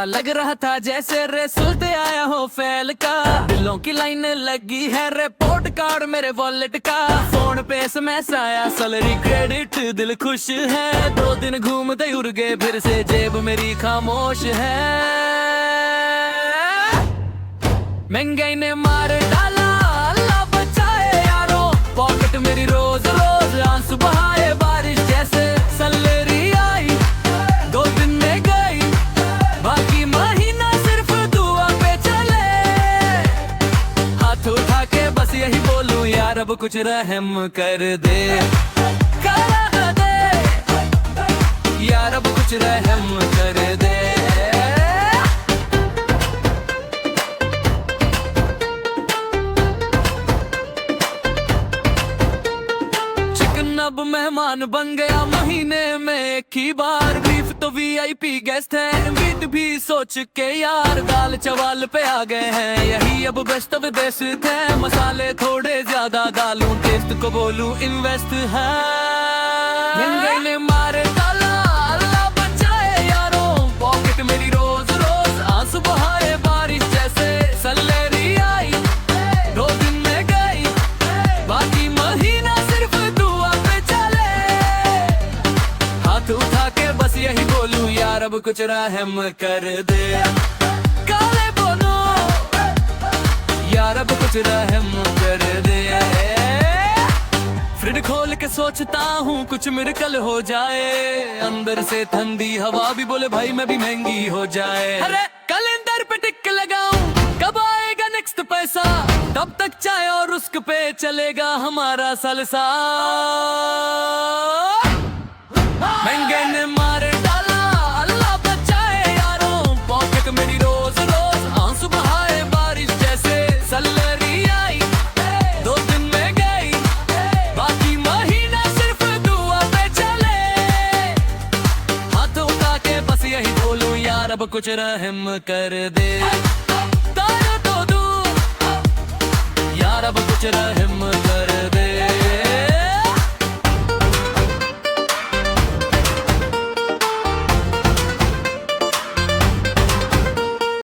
लग रहा था जैसे रिजल्ट आया हो फेल का। दिलों की लाइन लगी है रिपोर्ट कार्ड मेरे वॉलेट का। फोन पे एसएमएस आया सैलरी क्रेडिट, दिल खुश है। 2 दिन घूमते उड़ गए फिर से, जेब मेरी खामोश है। महंगाई ने मार डाला, अल्लाह बचाए यारो। पॉकेट मेरी रोज रोज आंसू बहाए बारिश जैसे। सैलरी आई 2 दिन में गई, बाकी महीना सिर्फ दुआ पे चले। हाथ उठा के बस यही बोलूं, यार अब कुछ रहम कर दे, कर दे यार, अब कुछ रहम कर दे। अब मेहमान बन गया महीने में एक ही बार। बीफ तो वीआईपी गेस्ट है, मीट भी सोच के यार। दाल चावल पे आ गए हैं, यही अब बेस्ट ऑफ बेस्ट है। मसाले थोड़े ज्यादा डालूं, टेस्ट को बोलूं इन्वेस्ट है। महंगाई ने मार डाला, अल्लाह बचाए यारो। पॉकेट मेरी रोज रोज आंसू बहाए बारिश जैसे। सैलरी आई 2 दिन में गई, बाकी महीना सिर्फ उठा के बस यही बोलूं, यार अब कुछ रहम कर दे। काले बोलो यार अब कुछ रहम कर दे। फ्रिज खोल के सोचता हूँ कुछ मिरेकल हो जाए। अंदर से ठंडी हवा भी बोले भाई मैं भी महंगी हो जाए। अरे कैलेंडर पे टिक लगाऊं, कब आएगा नेक्स्ट पैसा। तब तक चाय और रुस्क पे चलेगा हमारा सलसा। महंगे ने मार डाला, अल्लाह बचाए यारों। पॉकेट मेरी रोज रोज आंसू बहाए बारिश जैसे। सैलरी आई 2 दिन में गई, बाकी महीना सिर्फ दुआ पे चले। हाथ उठा के बस यही बोलूं, यार अब कुछ रहम कर दे। तारे तो दूर यार अब कुछ रहम